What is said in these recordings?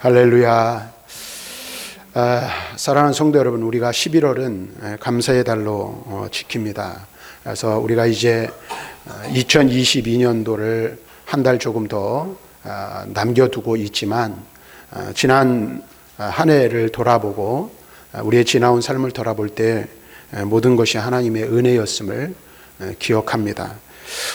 할렐루야. 사랑하는 성도 여러분, 우리가 11월은 감사의 달로 지킵니다. 그래서 우리가 이제 2022년도를 한 달 조금 더 남겨두고 있지만, 지난 한 해를 돌아보고 우리의 지나온 삶을 돌아볼 때 모든 것이 하나님의 은혜였음을 기억합니다.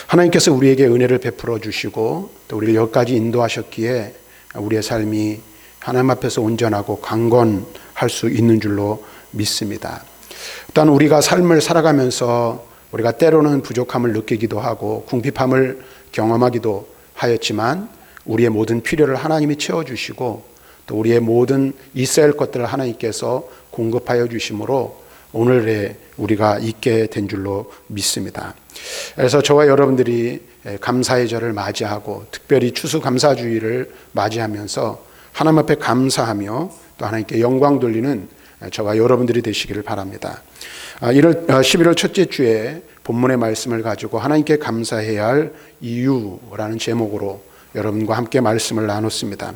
하나님께서 우리에게 은혜를 베풀어 주시고 또 우리를 여기까지 인도하셨기에 우리의 삶이 하나님 앞에서 온전하고 강건할 수 있는 줄로 믿습니다. 또한 우리가 삶을 살아가면서 우리가 때로는 부족함을 느끼기도 하고 궁핍함을 경험하기도 하였지만, 우리의 모든 필요를 하나님이 채워주시고 또 우리의 모든 있어야 할 것들을 하나님께서 공급하여 주심으로 오늘에 우리가 있게 된 줄로 믿습니다. 그래서 저와 여러분들이 감사의 절을 맞이하고 특별히 추수감사주의를 맞이하면서 하나님 앞에 감사하며 또 하나님께 영광 돌리는 저와 여러분들이 되시기를 바랍니다. 11월 첫째 주에 본문의 말씀을 가지고 하나님께 감사해야 할 이유라는 제목으로 여러분과 함께 말씀을 나눴습니다.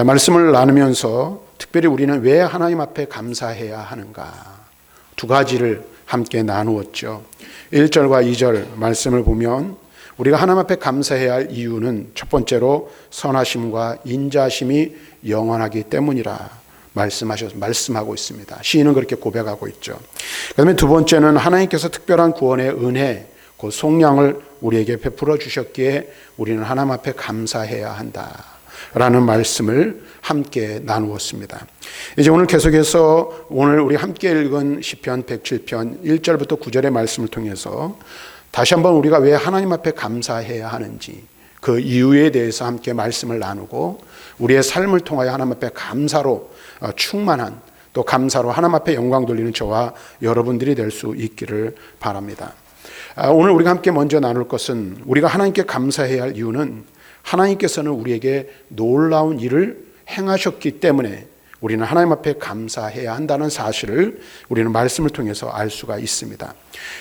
말씀을 나누면서 특별히 우리는 왜 하나님 앞에 감사해야 하는가, 두 가지를 함께 나누었죠. 1절과 2절 말씀을 보면 우리가 하나님 앞에 감사해야 할 이유는 첫 번째로 선하심과 인자심이 영원하기 때문이라 말씀하고 있습니다. 시인은 그렇게 고백하고 있죠. 그다음에 두 번째는 하나님께서 특별한 구원의 은혜, 그 속량을 우리에게 베풀어 주셨기에 우리는 하나님 앞에 감사해야 한다라는 말씀을 함께 나누었습니다. 이제 오늘 계속해서 오늘 우리 함께 읽은 시편 107편 1절부터 9절의 말씀을 통해서 다시 한번 우리가 왜 하나님 앞에 감사해야 하는지, 그 이유에 대해서 함께 말씀을 나누고 우리의 삶을 통하여 하나님 앞에 감사로 충만한, 또 감사로 하나님 앞에 영광 돌리는 저와 여러분들이 될 수 있기를 바랍니다. 오늘 우리가 함께 먼저 나눌 것은, 우리가 하나님께 감사해야 할 이유는 하나님께서는 우리에게 놀라운 일을 행하셨기 때문에 우리는 하나님 앞에 감사해야 한다는 사실을 우리는 말씀을 통해서 알 수가 있습니다.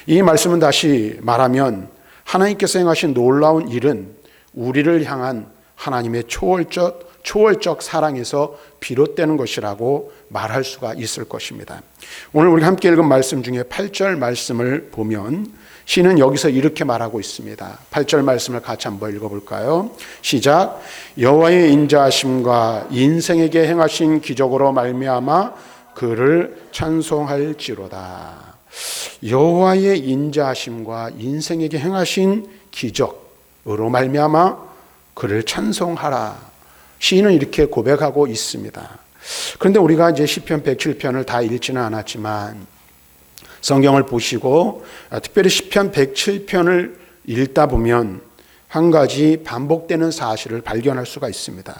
이 말씀은 다시 말하면 하나님께서 행하신 놀라운 일은 우리를 향한 하나님의 초월적 사랑에서 비롯되는 것이라고 말할 수가 있을 것입니다. 오늘 우리가 함께 읽은 말씀 중에 8절 말씀을 보면 시는 여기서 이렇게 말하고 있습니다. 8절 말씀을 같이 한번 읽어볼까요? 시작. 여호와의 인자하심과 인생에게 행하신 기적으로 말미암아 그를 찬송할지로다. 여호와의 인자하심과 인생에게 행하신 기적으로 말미암아 그를 찬송하라. 시인은 이렇게 고백하고 있습니다. 그런데 우리가 이제 시편 107편을 다 읽지는 않았지만 성경을 보시고 특별히 시편 107편을 읽다 보면 한 가지 반복되는 사실을 발견할 수가 있습니다.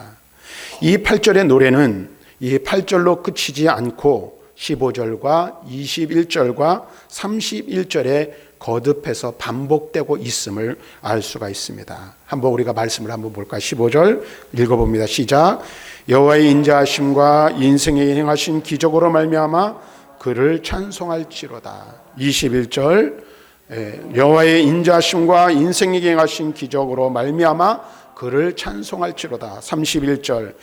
이 8절의 노래는 이 8절로 그치지 않고 15절과 21절과 31절에 거듭해서 반복되고 있음을 알 수가 있습니다. 한번 우리가 말씀을 한번 볼까요? 15절 읽어봅니다. 시작. 여호와의 인자하심과 인생에 행하신 기적으로 말미암아 그를 찬송할지로다. 21절 여호와의 인자하심과 인생에게 행하신 기적으로 말미암아 그를 찬송할지로다. 31절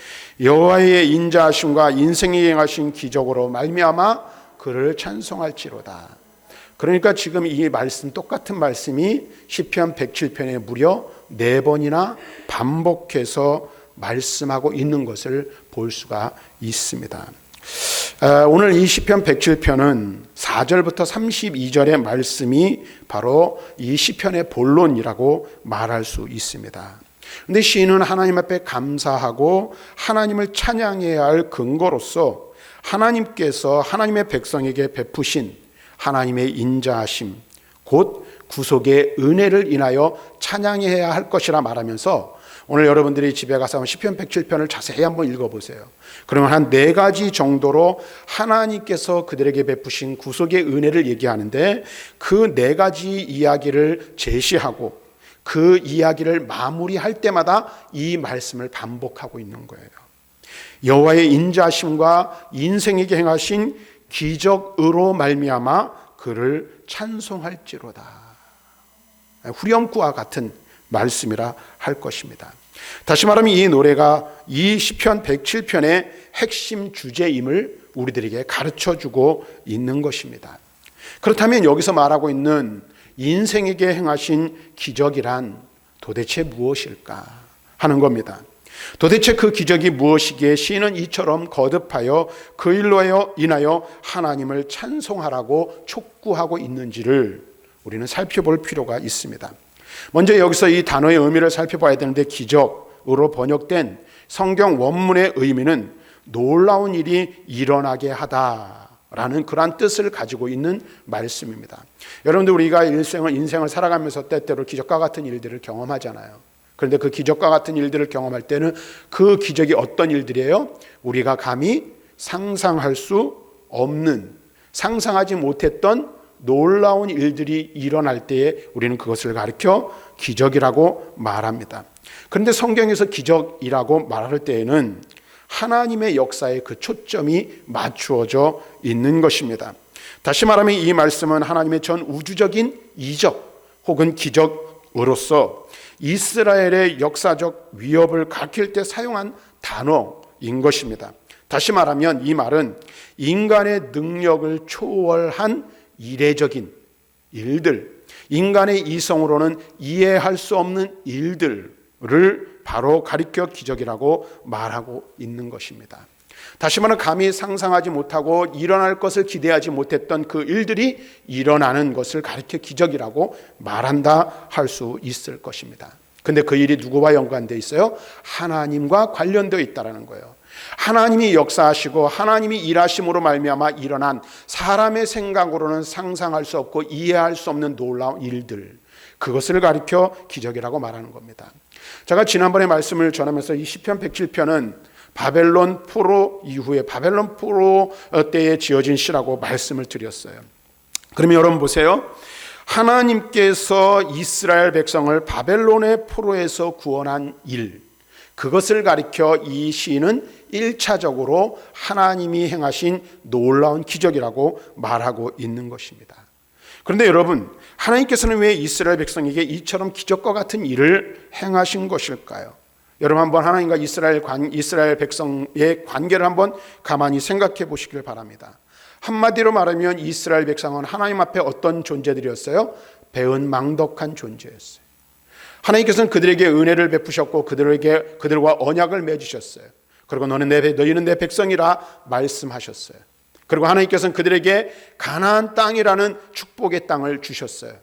여호와의 인자하심과 인생에게 행하신 기적으로 말미암아 그를 찬송할지로다. 그러니까 지금 이 말씀, 똑같은 말씀이 시편 107편에 무려 4번이나 반복해서 말씀하고 있는 것을 볼 수가 있습니다. 오늘 이 시편 107편은 4절부터 32절의 말씀이 바로 이 시편의 본론이라고 말할 수 있습니다. 그런데 시인은 하나님 앞에 감사하고 하나님을 찬양해야 할 근거로서 하나님께서 하나님의 백성에게 베푸신 하나님의 인자하심, 곧 구속의 은혜를 인하여 찬양해야 할 것이라 말하면서 오늘 여러분들이 집에 가서 시편 107편을 자세히 한번 읽어보세요. 그러면 한 4가지 정도로 하나님께서 그들에게 베푸신 구속의 은혜를 얘기하는데, 그 4가지 이야기를 제시하고 그 이야기를 마무리할 때마다 이 말씀을 반복하고 있는 거예요. 여호와의 인자하심과 인생에게 행하신 기적으로 말미암아 그를 찬송할지로다. 후렴구와 같은 말씀이라 할 것입니다. 다시 말하면 이 노래가 이 시편 107편의 핵심 주제임을 우리들에게 가르쳐주고 있는 것입니다. 그렇다면 여기서 말하고 있는 인생에게 행하신 기적이란 도대체 무엇일까 하는 겁니다. 도대체 그 기적이 무엇이기에 시인은 이처럼 거듭하여 그 일로 인하여 하나님을 찬송하라고 촉구하고 있는지를 우리는 살펴볼 필요가 있습니다. 먼저 여기서 이 단어의 의미를 살펴봐야 되는데, 기적으로 번역된 성경 원문의 의미는 놀라운 일이 일어나게 하다라는 그러한 뜻을 가지고 있는 말씀입니다. 여러분들, 우리가 인생을 살아가면서 때때로 기적과 같은 일들을 경험하잖아요. 그런데 그 기적과 같은 일들을 경험할 때는 그 기적이 어떤 일들이에요? 우리가 감히 상상할 수 없는, 상상하지 못했던 놀라운 일들이 일어날 때에 우리는 그것을 가리켜 기적이라고 말합니다. 그런데 성경에서 기적이라고 말할 때에는 하나님의 역사에 그 초점이 맞추어져 있는 것입니다. 다시 말하면 이 말씀은 하나님의 전 우주적인 이적 혹은 기적으로서 이스라엘의 역사적 위협을 가리킬 때 사용한 단어인 것입니다. 다시 말하면 이 말은 인간의 능력을 초월한 이례적인 일들, 인간의 이성으로는 이해할 수 없는 일들을 바로 가리켜 기적이라고 말하고 있는 것입니다. 다시 말하면 감히 상상하지 못하고 일어날 것을 기대하지 못했던 그 일들이 일어나는 것을 가리켜 기적이라고 말한다 할 수 있을 것입니다. 근데 그 일이 누구와 연관되어 있어요? 하나님과 관련되어 있다는 거예요. 하나님이 역사하시고 하나님이 일하심으로 말미암아 일어난 사람의 생각으로는 상상할 수 없고 이해할 수 없는 놀라운 일들, 그것을 가리켜 기적이라고 말하는 겁니다. 제가 지난번에 말씀을 전하면서 이 시편 107편은 바벨론 포로 이후에 바벨론 포로 때에 지어진 시라고 말씀을 드렸어요. 그러면 여러분 보세요. 하나님께서 이스라엘 백성을 바벨론의 포로에서 구원한 일, 그것을 가리켜 이 시인은 1차적으로 하나님이 행하신 놀라운 기적이라고 말하고 있는 것입니다. 그런데 여러분, 하나님께서는 왜 이스라엘 백성에게 이처럼 기적과 같은 일을 행하신 것일까요? 여러분, 한번 하나님과 이스라엘 백성의 관계를 한번 가만히 생각해 보시길 바랍니다. 한마디로 말하면 이스라엘 백성은 하나님 앞에 어떤 존재들이었어요? 배은망덕한 존재였어요. 하나님께서는 그들에게 은혜를 베푸셨고 그들과 언약을 맺으셨어요. 그리고 너희는 내 백성이라 말씀하셨어요. 그리고 하나님께서는 그들에게 가나안 땅이라는 축복의 땅을 주셨어요.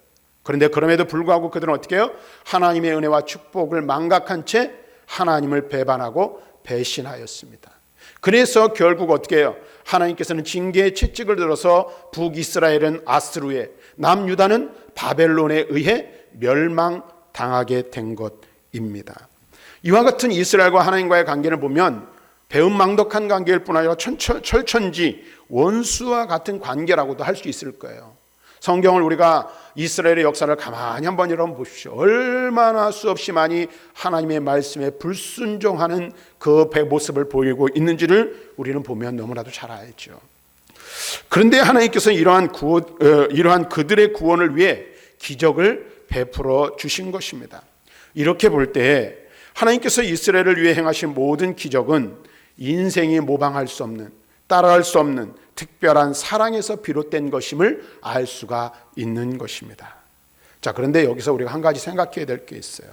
그런데 그럼에도 불구하고 그들은 어떻게 해요? 하나님의 은혜와 축복을 망각한 채 하나님을 배반하고 배신하였습니다. 그래서 결국 어떻게 해요? 하나님께서는 징계의 채찍을 들어서 북이스라엘은 아스루에, 남유다는 바벨론에 의해 멸망당하게 된 것입니다. 이와 같은 이스라엘과 하나님과의 관계를 보면 배은망덕한 관계일 뿐 아니라 철천지 원수와 같은 관계라고도 할 수 있을 거예요. 성경을 우리가 이스라엘의 역사를 가만히 한번 여러분 보십시오. 얼마나 수없이 많이 하나님의 말씀에 불순종하는 그 모습을 보이고 있는지를 우리는 보면 너무나도 잘 알죠. 그런데 하나님께서 이러한 그들의 구원을 위해 기적을 베풀어 주신 것입니다. 이렇게 볼 때 하나님께서 이스라엘을 위해 행하신 모든 기적은 인생이 모방할 수 없는, 따라할 수 없는 특별한 사랑에서 비롯된 것임을 알 수가 있는 것입니다. 자, 그런데 여기서 우리가 한 가지 생각해야 될 게 있어요.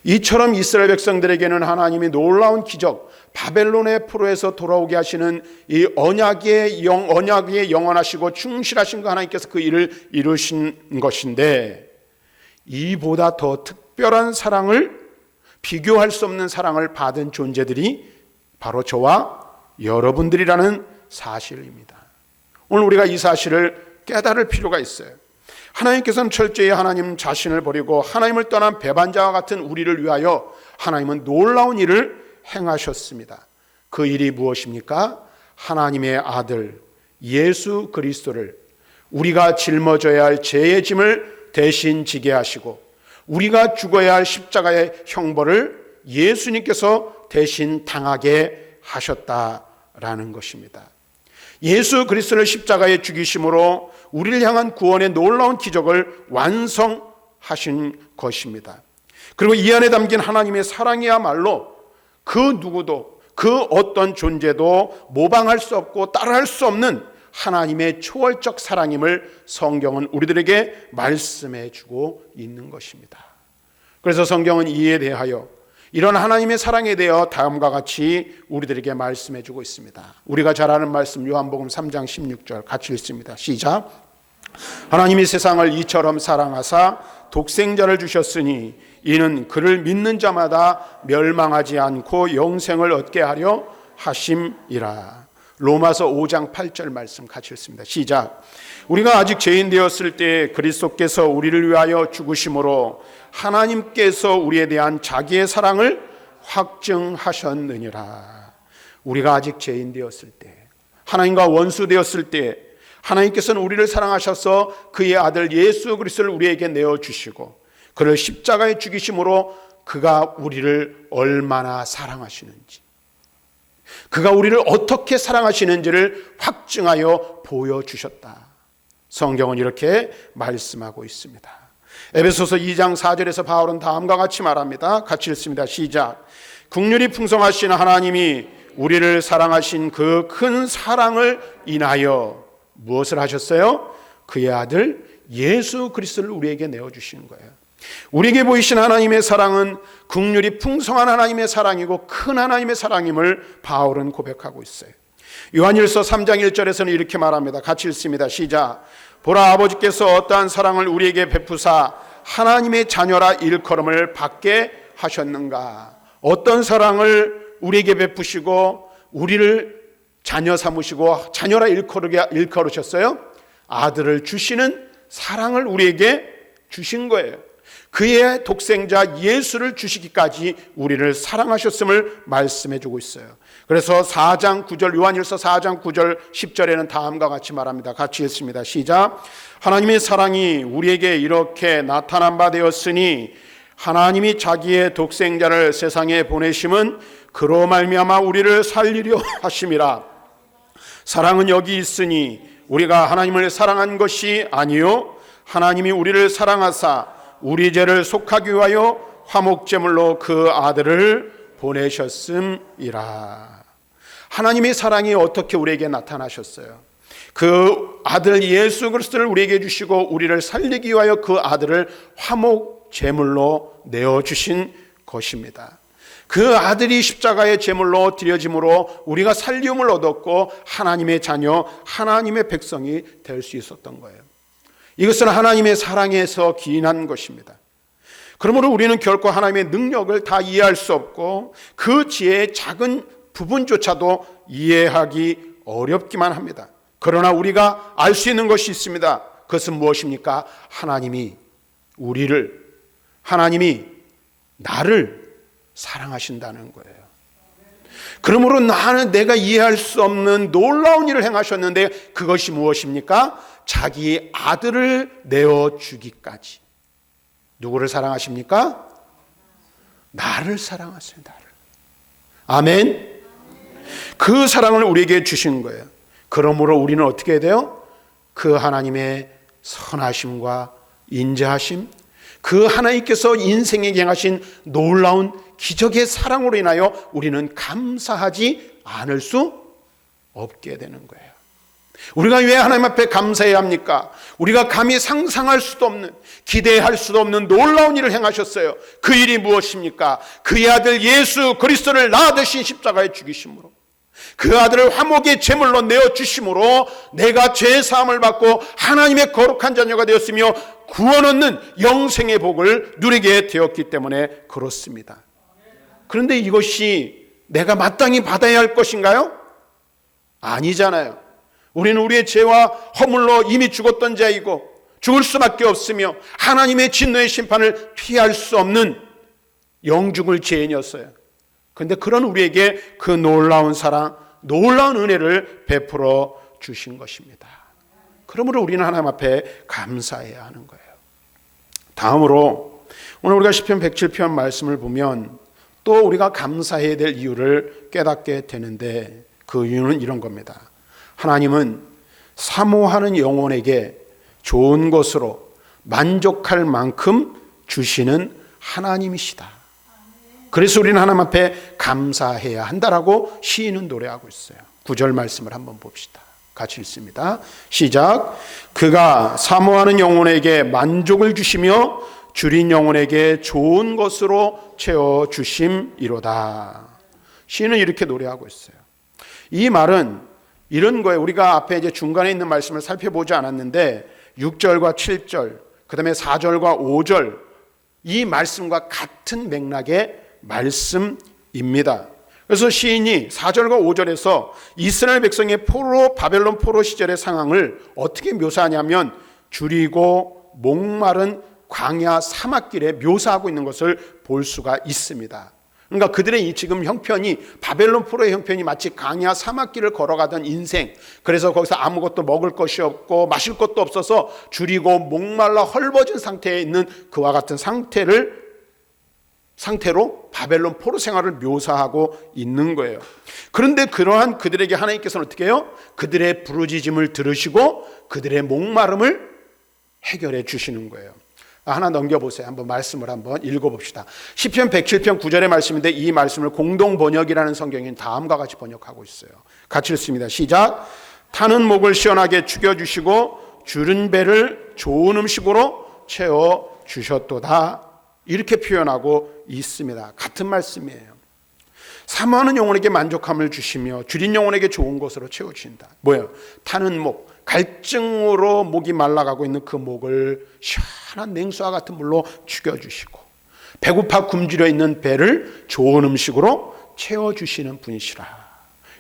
이처럼 이스라엘 백성들에게는 하나님이 놀라운 기적, 바벨론의 포로에서 돌아오게 하시는 이 언약의 영원하시고 충실하신 그 하나님께서 그 일을 이루신 것인데, 이보다 더 특별한 사랑을, 비교할 수 없는 사랑을 받은 존재들이 바로 저와 여러분들이라는 사실입니다. 오늘 우리가 이 사실을 깨달을 필요가 있어요. 하나님께서는 철저히 하나님 자신을 버리고 하나님을 떠난 배반자와 같은 우리를 위하여 하나님은 놀라운 일을 행하셨습니다. 그 일이 무엇입니까? 하나님의 아들 예수 그리스도를 우리가 짊어져야 할 죄의 짐을 대신 지게 하시고 우리가 죽어야 할 십자가의 형벌을 예수님께서 대신 당하게 하셨다라는 것입니다. 예수 그리스도를 십자가에 죽이심으로 우리를 향한 구원의 놀라운 기적을 완성하신 것입니다. 그리고 이 안에 담긴 하나님의 사랑이야말로 그 누구도 그 어떤 존재도 모방할 수 없고 따라할 수 없는 하나님의 초월적 사랑임을 성경은 우리들에게 말씀해 주고 있는 것입니다. 그래서 성경은 이에 대하여 이런 하나님의 사랑에 대하여 다음과 같이 우리들에게 말씀해 주고 있습니다. 우리가 잘 아는 말씀 요한복음 3장 16절 같이 읽습니다. 시작. 하나님이 세상을 이처럼 사랑하사 독생자를 주셨으니 이는 그를 믿는 자마다 멸망하지 않고 영생을 얻게 하려 하심이라. 로마서 5장 8절 말씀 같이 읽습니다. 시작. 우리가 아직 죄인 되었을 때 그리스도께서 우리를 위하여 죽으심으로 하나님께서 우리에 대한 자기의 사랑을 확증하셨느니라. 우리가 아직 죄인 되었을 때, 하나님과 원수 되었을 때 하나님께서는 우리를 사랑하셔서 그의 아들 예수 그리스도를 우리에게 내어주시고 그를 십자가에 죽이심으로 그가 우리를 얼마나 사랑하시는지, 그가 우리를 어떻게 사랑하시는지를 확증하여 보여주셨다. 성경은 이렇게 말씀하고 있습니다. 에베소서 2장 4절에서 바울은 다음과 같이 말합니다. 같이 읽습니다. 시작. 긍휼이 풍성하신 하나님이 우리를 사랑하신 그 큰 사랑을 인하여 무엇을 하셨어요? 그의 아들 예수 그리스도를 우리에게 내어주시는 거예요. 우리에게 보이신 하나님의 사랑은 긍휼이 풍성한 하나님의 사랑이고 큰 하나님의 사랑임을 바울은 고백하고 있어요. 요한일서 3장 1절에서는 이렇게 말합니다. 같이 읽습니다. 시작. 보라, 아버지께서 어떠한 사랑을 우리에게 베푸사 하나님의 자녀라 일컬음을 받게 하셨는가. 어떤 사랑을 우리에게 베푸시고 우리를 자녀 삼으시고 자녀라 일컬으셨어요? 아들을 주시는 사랑을 우리에게 주신 거예요. 그의 독생자 예수를 주시기까지 우리를 사랑하셨음을 말씀해 주고 있어요. 그래서 4장 9절 요한일서 4장 9절 10절에는 다음과 같이 말합니다. 같이 읽습니다. 시작. 하나님의 사랑이 우리에게 이렇게 나타난 바 되었으니 하나님이 자기의 독생자를 세상에 보내심은 그로 말미암아 우리를 살리려 하심이라. 사랑은 여기 있으니 우리가 하나님을 사랑한 것이 아니요 하나님이 우리를 사랑하사 우리 죄를 속하기 위하여 화목제물로 그 아들을 보내셨음이라. 하나님의 사랑이 어떻게 우리에게 나타나셨어요? 그 아들 예수 그리스도를 우리에게 주시고 우리를 살리기 위하여 그 아들을 화목제물로 내어주신 것입니다. 그 아들이 십자가의 제물로 드려짐으로 우리가 살림을 얻었고 하나님의 자녀, 하나님의 백성이 될 수 있었던 거예요. 이것은 하나님의 사랑에서 기인한 것입니다. 그러므로 우리는 결코 하나님의 능력을 다 이해할 수 없고 그 지혜의 작은 부분조차도 이해하기 어렵기만 합니다. 그러나 우리가 알 수 있는 것이 있습니다. 그것은 무엇입니까? 하나님이 나를 사랑하신다는 거예요. 그러므로 내가 이해할 수 없는 놀라운 일을 행하셨는데 그것이 무엇입니까? 자기 아들을 내어주기까지. 누구를 사랑하십니까? 나를 사랑하세요. 나를. 아멘. 그 사랑을 우리에게 주신 거예요. 그러므로 우리는 어떻게 해야 돼요? 그 하나님의 선하심과 인자하심, 그 하나님께서 인생에 행하신 놀라운 기적의 사랑으로 인하여 우리는 감사하지 않을 수 없게 되는 거예요. 우리가 왜 하나님 앞에 감사해야 합니까? 우리가 감히 상상할 수도 없는, 기대할 수도 없는 놀라운 일을 행하셨어요. 그 일이 무엇입니까? 그의 아들 예수 그리스도를 낳으신 십자가에 죽이심으로, 그 아들을 화목의 제물로 내어주심으로 내가 죄사함을 받고 하나님의 거룩한 자녀가 되었으며 구원 얻는 영생의 복을 누리게 되었기 때문에 그렇습니다. 그런데 이것이 내가 마땅히 받아야 할 것인가요? 아니잖아요. 우리는 우리의 죄와 허물로 이미 죽었던 자이고 죽을 수밖에 없으며 하나님의 진노의 심판을 피할 수 없는 영죽을 죄인이었어요. 그런데 그런 우리에게 그 놀라운 사랑, 놀라운 은혜를 베풀어 주신 것입니다. 그러므로 우리는 하나님 앞에 감사해야 하는 거예요. 다음으로 오늘 우리가 시편 107편 말씀을 보면 또 우리가 감사해야 될 이유를 깨닫게 되는데 그 이유는 이런 겁니다. 하나님은 사모하는 영혼에게 좋은 것으로 만족할 만큼 주시는 하나님이시다. 그래서 우리는 하나님 앞에 감사해야 한다라고 시인은 노래하고 있어요. 9절 말씀을 한번 봅시다. 같이 읽습니다. 시작. 그가 사모하는 영혼에게 만족을 주시며 줄인 영혼에게 좋은 것으로 채워주심이로다. 시인은 이렇게 노래하고 있어요. 이 말은 이런 거예요. 우리가 앞에 이제 중간에 있는 말씀을 살펴보지 않았는데 6절과 7절, 그 다음에 4절과 5절, 이 말씀과 같은 맥락의 말씀입니다. 그래서 시인이 4절과 5절에서 이스라엘 백성의 바벨론 포로 시절의 상황을 어떻게 묘사하냐면 줄이고 목마른 광야 사막길에 묘사하고 있는 것을 볼 수가 있습니다. 그러니까 그들의 이 지금 형편이, 바벨론 포로의 형편이 마치 광야 사막길을 걸어가던 인생, 그래서 거기서 아무것도 먹을 것이 없고 마실 것도 없어서 줄이고 목말라 헐벗은 상태에 있는 그와 같은 상태로 바벨론 포로 생활을 묘사하고 있는 거예요. 그런데 그러한 그들에게 하나님께서는 어떻게 해요? 그들의 부르짖음을 들으시고 그들의 목마름을 해결해 주시는 거예요. 하나 넘겨보세요. 한번 말씀을 한번 읽어봅시다. 시편 107편 9절의 말씀인데 이 말씀을 공동 번역이라는 성경인 다음과 같이 번역하고 있어요. 같이 읽습니다. 시작. 타는 목을 시원하게 죽여주시고 줄은 배를 좋은 음식으로 채워주셨도다. 이렇게 표현하고 있습니다. 같은 말씀이에요. 사모하는 영혼에게 만족함을 주시며 줄인 영혼에게 좋은 것으로 채워주신다. 뭐예요? 타는 목, 갈증으로 목이 말라가고 있는 그 목을 시원한 냉수와 같은 물로 죽여주시고 배고파 굶주려 있는 배를 좋은 음식으로 채워주시는 분이시라.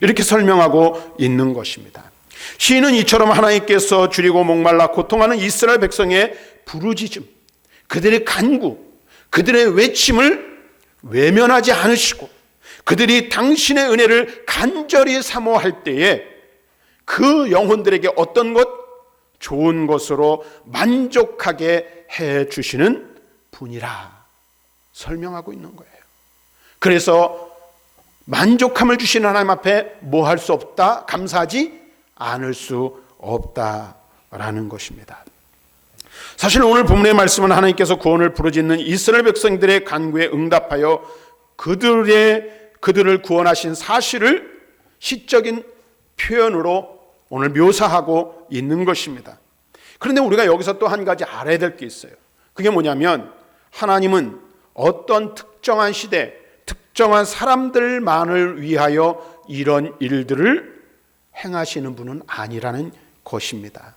이렇게 설명하고 있는 것입니다. 시인은 이처럼 하나님께서 줄이고 목말라 고통하는 이스라엘 백성의 부르짖음, 그들의 간구, 그들의 외침을 외면하지 않으시고 그들이 당신의 은혜를 간절히 사모할 때에 그 영혼들에게 어떤 것? 좋은 것으로 만족하게 해 주시는 분이라 설명하고 있는 거예요. 그래서 만족함을 주시는 하나님 앞에 뭐 할 수 없다? 감사하지 않을 수 없다라는 것입니다. 사실 오늘 본문의 말씀은 하나님께서 구원을 부르짖는 이스라엘 백성들의 간구에 응답하여 그들을 구원하신 사실을 시적인 표현으로 오늘 묘사하고 있는 것입니다. 그런데 우리가 여기서 또 한 가지 알아야 될 게 있어요. 그게 뭐냐면 하나님은 어떤 특정한 시대, 특정한 사람들만을 위하여 이런 일들을 행하시는 분은 아니라는 것입니다.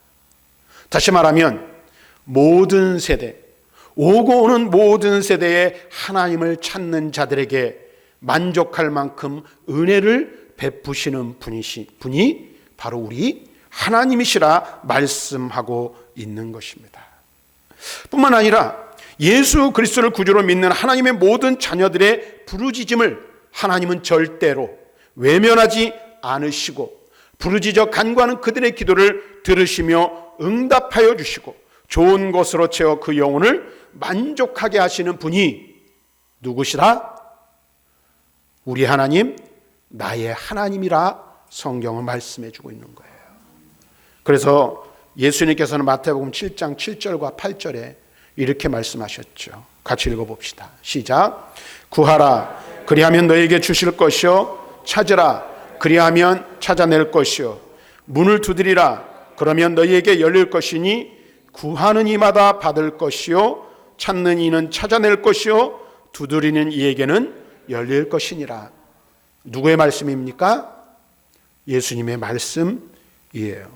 다시 말하면 모든 세대, 오고 오는 모든 세대에 하나님을 찾는 자들에게 만족할 만큼 은혜를 베푸시는 분이 바로 우리 하나님이시라 말씀하고 있는 것입니다. 뿐만 아니라 예수 그리스도를 구주로 믿는 하나님의 모든 자녀들의 부르짖음을 하나님은 절대로 외면하지 않으시고 부르짖어 간구하는 그들의 기도를 들으시며 응답하여 주시고 좋은 것으로 채워 그 영혼을 만족하게 하시는 분이 누구시라? 우리 하나님, 나의 하나님이라 성경은 말씀해 주고 있는 거예요. 그래서 예수님께서는 마태복음 7장 7절과 8절에 이렇게 말씀하셨죠. 같이 읽어봅시다. 시작. 구하라 그리하면 너에게 주실 것이요 찾으라 그리하면 찾아낼 것이요 문을 두드리라 그러면 너희에게 열릴 것이니 구하는 이마다 받을 것이요 찾는 이는 찾아낼 것이요 두드리는 이에게는 열릴 것이니라. 누구의 말씀입니까? 예수님의 말씀이에요.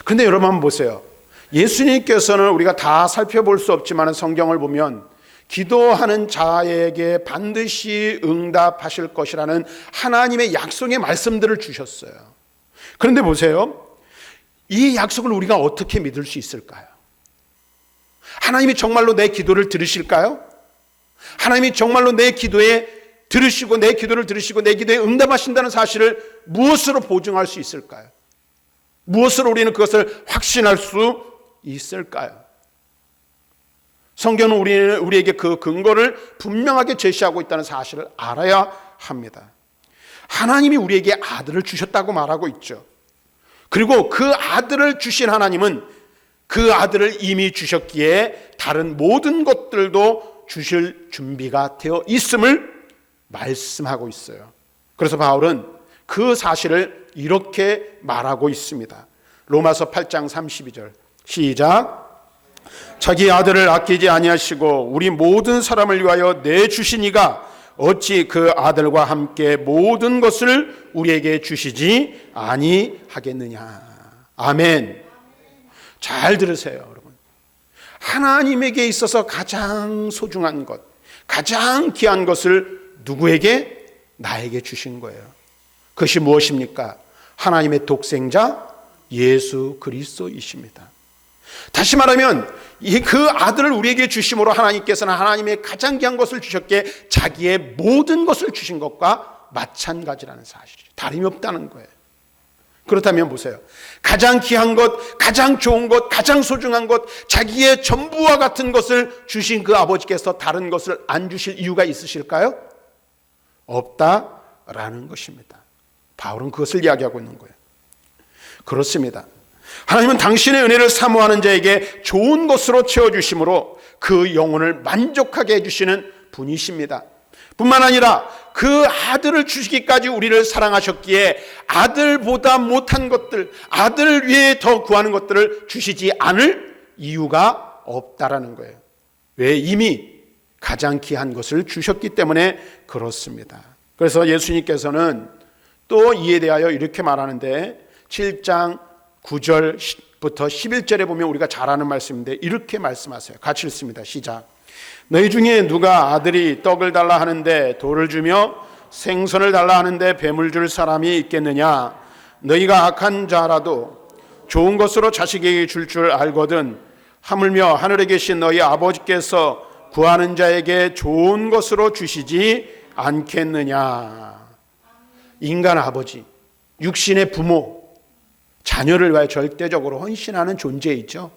그런데 여러분 한번 보세요. 예수님께서는 우리가 다 살펴볼 수 없지만 성경을 보면 기도하는 자에게 반드시 응답하실 것이라는 하나님의 약속의 말씀들을 주셨어요. 그런데 보세요. 이 약속을 우리가 어떻게 믿을 수 있을까요? 하나님이 정말로 내 기도를 들으실까요? 하나님이 정말로 내 기도에 들으시고 내 기도를 들으시고 내 기도에 응답하신다는 사실을 무엇으로 보증할 수 있을까요? 무엇으로 우리는 그것을 확신할 수 있을까요? 성경은 우리에게 그 근거를 분명하게 제시하고 있다는 사실을 알아야 합니다. 하나님이 우리에게 아들을 주셨다고 말하고 있죠. 그리고 그 아들을 주신 하나님은 그 아들을 이미 주셨기에 다른 모든 것들도 주실 준비가 되어 있음을 말씀하고 있어요. 그래서 바울은 그 사실을 이렇게 말하고 있습니다. 로마서 8장 32절 시작. 자기 아들을 아끼지 아니하시고 우리 모든 사람을 위하여 내주시니가 어찌 그 아들과 함께 모든 것을 우리에게 주시지 아니하겠느냐. 아멘. 잘 들으세요, 여러분. 하나님에게 있어서 가장 소중한 것, 가장 귀한 것을 누구에게? 나에게 주신 거예요. 그것이 무엇입니까? 하나님의 독생자 예수 그리스도이십니다. 다시 말하면 그 아들을 우리에게 주심으로 하나님께서는 하나님의 가장 귀한 것을 주셨기에 자기의 모든 것을 주신 것과 마찬가지라는 사실이죠. 다름이 없다는 거예요. 그렇다면 보세요. 가장 귀한 것, 가장 좋은 것, 가장 소중한 것, 자기의 전부와 같은 것을 주신 그 아버지께서 다른 것을 안 주실 이유가 있으실까요? 없다라는 것입니다. 바울은 그것을 이야기하고 있는 거예요. 그렇습니다. 하나님은 당신의 은혜를 사모하는 자에게 좋은 것으로 채워주심으로 그 영혼을 만족하게 해주시는 분이십니다. 뿐만 아니라 그 아들을 주시기까지 우리를 사랑하셨기에 아들보다 못한 것들, 아들을 위해 더 구하는 것들을 주시지 않을 이유가 없다라는 거예요. 왜? 이미 가장 귀한 것을 주셨기 때문에 그렇습니다. 그래서 예수님께서는 또 이에 대하여 이렇게 말하는데 7장 9절부터 11절에 보면 우리가 잘 아는 말씀인데 이렇게 말씀하세요. 같이 읽습니다. 시작. 너희 중에 누가 아들이 떡을 달라 하는데 돌을 주며 생선을 달라 하는데 뱀을 줄 사람이 있겠느냐. 너희가 악한 자라도 좋은 것으로 자식에게 줄 알거든 하물며 하늘에 계신 너희 아버지께서 구하는 자에게 좋은 것으로 주시지 않겠느냐. 인간 아버지, 육신의 부모, 자녀를 위하여 절대적으로 헌신하는 존재이죠.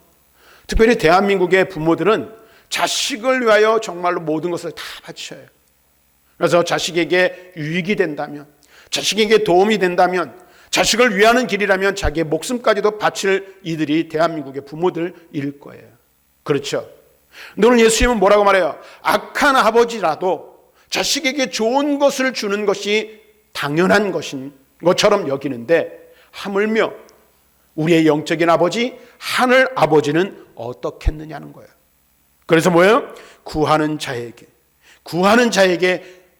특별히 대한민국의 부모들은 자식을 위하여 정말로 모든 것을 다 바쳐요. 그래서 자식에게 유익이 된다면, 자식에게 도움이 된다면, 자식을 위하는 길이라면 자기의 목숨까지도 바칠 이들이 대한민국의 부모들일 거예요. 그렇죠? 오늘 예수님은 뭐라고 말해요? 악한 아버지라도 자식에게 좋은 것을 주는 것이 당연한 것인 것처럼 여기는데 하물며 우리의 영적인 아버지 하늘 아버지는 어떻겠느냐는 거예요. 그래서 뭐예요? 구하는 자에게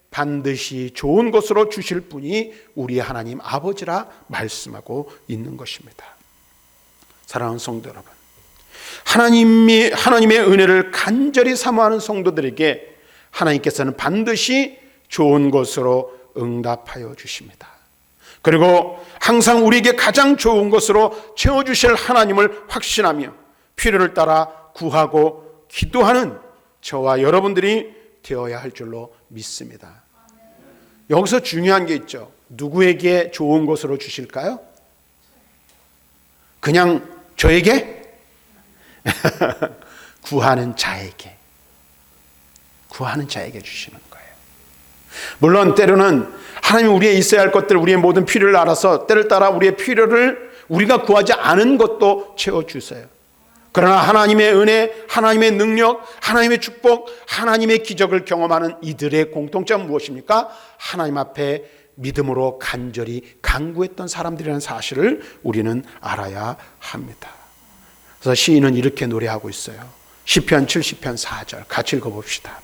반드시 좋은 것으로 주실 분이 우리 하나님 아버지라 말씀하고 있는 것입니다. 사랑하는 성도 여러분, 하나님의 은혜를 간절히 사모하는 성도들에게 하나님께서는 반드시 좋은 것으로 응답하여 주십니다. 그리고 항상 우리에게 가장 좋은 것으로 채워주실 하나님을 확신하며 필요를 따라 구하고 기도하는 저와 여러분들이 되어야 할 줄로 믿습니다. 여기서 중요한 게 있죠. 누구에게 좋은 것으로 주실까요? 그냥 저에게? 구하는 자에게 주시는 거예요. 물론 때로는 하나님이 우리의 있어야 할 것들, 우리의 모든 필요를 알아서 때를 따라 우리의 필요를 우리가 구하지 않은 것도 채워주세요. 그러나 하나님의 은혜, 하나님의 능력, 하나님의 축복, 하나님의 기적을 경험하는 이들의 공통점은 무엇입니까? 하나님 앞에 믿음으로 간절히 간구했던 사람들이라는 사실을 우리는 알아야 합니다. 그래서 시인은 이렇게 노래하고 있어요. 시편 70편 4절 같이 읽어봅시다.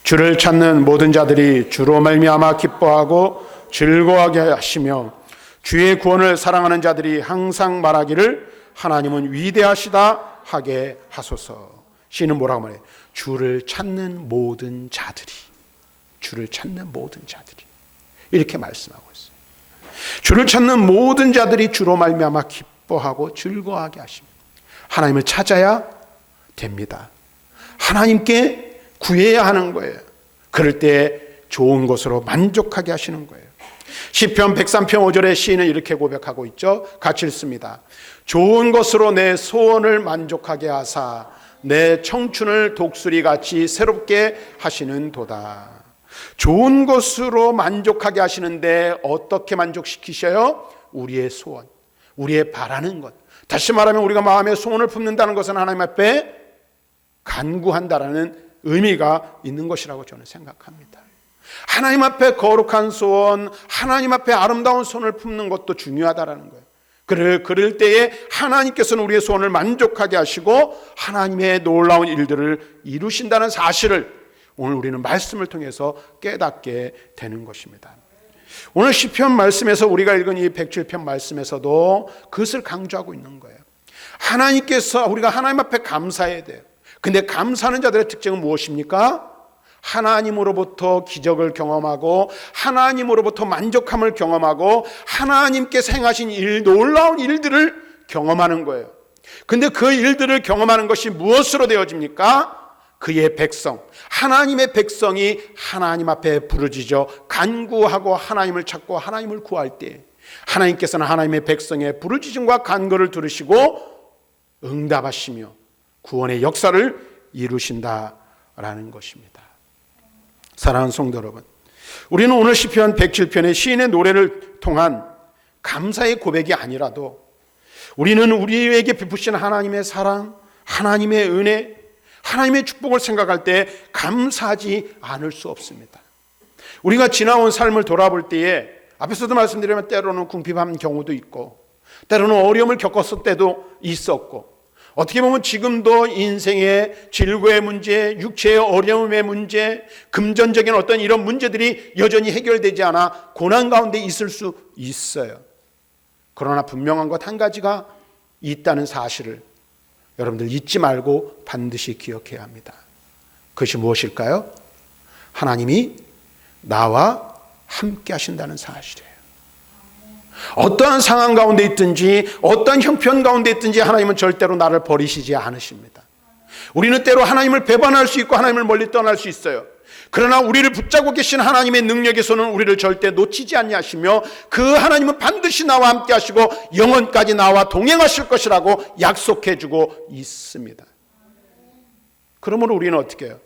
주를 찾는 모든 자들이 주로 말미암아 기뻐하고 즐거워하게 하시며 주의 구원을 사랑하는 자들이 항상 말하기를 하나님은 위대하시다 하게 하소서. 시인은 뭐라고 말해요? 주를 찾는 모든 자들이 이렇게 말씀하고 있어요. 주를 찾는 모든 자들이 주로 말미암아 기뻐하고 즐거워하게 하십니다. 하나님을 찾아야 됩니다. 하나님께 구해야 하는 거예요. 그럴 때 좋은 것으로 만족하게 하시는 거예요. 시편 103편 5절에 시인은 이렇게 고백하고 있죠. 같이 읽습니다. 좋은 것으로 내 소원을 만족하게 하사 내 청춘을 독수리같이 새롭게 하시는 도다. 좋은 것으로 만족하게 하시는데 어떻게 만족시키셔요? 우리의 소원, 우리의 바라는 것. 다시 말하면 우리가 마음에 소원을 품는다는 것은 하나님 앞에 간구한다라는 의미가 있는 것이라고 저는 생각합니다. 하나님 앞에 거룩한 소원, 하나님 앞에 아름다운 손을 품는 것도 중요하다라는 거예요. 그럴 때에 하나님께서는 우리의 소원을 만족하게 하시고 하나님의 놀라운 일들을 이루신다는 사실을 오늘 우리는 말씀을 통해서 깨닫게 되는 것입니다. 오늘 시편 말씀에서 우리가 읽은 이 107편 말씀에서도 그것을 강조하고 있는 거예요. 하나님께서 우리가 하나님 앞에 감사해야 돼요. 근데 감사하는 자들의 특징은 무엇입니까? 하나님으로부터 기적을 경험하고 하나님으로부터 만족함을 경험하고 하나님께서 행하신 일, 놀라운 일들을 경험하는 거예요. 근데 그 일들을 경험하는 것이 무엇으로 되어집니까? 그의 백성, 하나님의 백성이 하나님 앞에 부르짖어 간구하고 하나님을 찾고 하나님을 구할 때 하나님께서는 하나님의 백성의 부르짖음과 간구를 들으시고 응답하시며 구원의 역사를 이루신다라는 것입니다. 사랑하는 성도 여러분, 우리는 오늘 시편 107편의 시인의 노래를 통한 감사의 고백이 아니라도 우리는 우리에게 베푸신 하나님의 사랑, 하나님의 은혜, 하나님의 축복을 생각할 때 감사하지 않을 수 없습니다. 우리가 지나온 삶을 돌아볼 때에 앞에서도 말씀드리면 때로는 궁핍한 경우도 있고 때로는 어려움을 겪었을 때도 있었고 어떻게 보면 지금도 인생의 질고의 문제, 육체의 어려움의 문제, 금전적인 어떤 이런 문제들이 여전히 해결되지 않아 고난 가운데 있을 수 있어요. 그러나 분명한 것 한 가지가 있다는 사실을 여러분들 잊지 말고 반드시 기억해야 합니다. 그것이 무엇일까요? 하나님이 나와 함께 하신다는 사실이에요. 어떠한 상황 가운데 있든지 어떠한 형편 가운데 있든지 하나님은 절대로 나를 버리시지 않으십니다. 우리는 때로 하나님을 배반할 수 있고 하나님을 멀리 떠날 수 있어요. 그러나 우리를 붙잡고 계신 하나님의 능력의 손은 우리를 절대 놓치지 아니하시며 그 하나님은 반드시 나와 함께 하시고 영원까지 나와 동행하실 것이라고 약속해 주고 있습니다. 그러므로 우리는 어떻게 해요?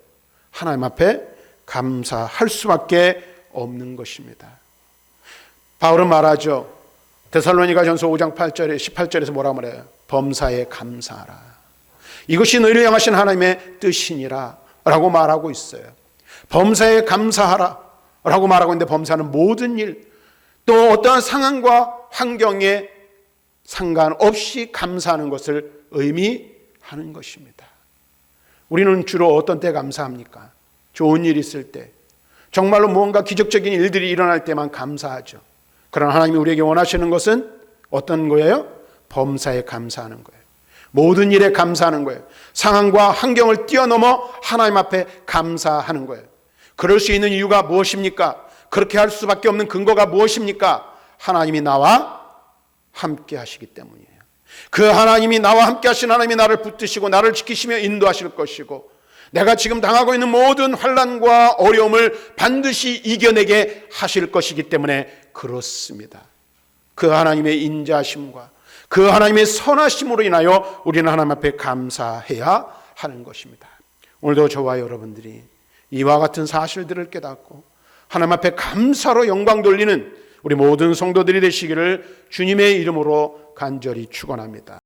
하나님 앞에 감사할 수밖에 없는 것입니다. 바울은 말하죠. 데살로니가전서 5장 8절에 18절에서 뭐라고 말해요? 범사에 감사하라. 이것이 너희를 향하신 하나님의 뜻이니라 라고 말하고 있어요. 범사에 감사하라 라고 말하고 있는데 범사는 모든 일, 또 어떠한 상황과 환경에 상관없이 감사하는 것을 의미하는 것입니다. 우리는 주로 어떤 때 감사합니까? 좋은 일 있을 때, 정말로 무언가 기적적인 일들이 일어날 때만 감사하죠. 그러나 하나님이 우리에게 원하시는 것은 어떤 거예요? 범사에 감사하는 거예요. 모든 일에 감사하는 거예요. 상황과 환경을 뛰어넘어 하나님 앞에 감사하는 거예요. 그럴 수 있는 이유가 무엇입니까? 그렇게 할 수밖에 없는 근거가 무엇입니까? 하나님이 나와 함께 하시기 때문이에요. 그 하나님이 나와 함께 하신 하나님이 나를 붙드시고 나를 지키시며 인도하실 것이고 내가 지금 당하고 있는 모든 환난과 어려움을 반드시 이겨내게 하실 것이기 때문에 그렇습니다. 그 하나님의 인자하심과 그 하나님의 선하심으로 인하여 우리는 하나님 앞에 감사해야 하는 것입니다. 오늘도 저와 여러분들이 이와 같은 사실들을 깨닫고 하나님 앞에 감사로 영광 돌리는 우리 모든 성도들이 되시기를 주님의 이름으로 간절히 축원합니다.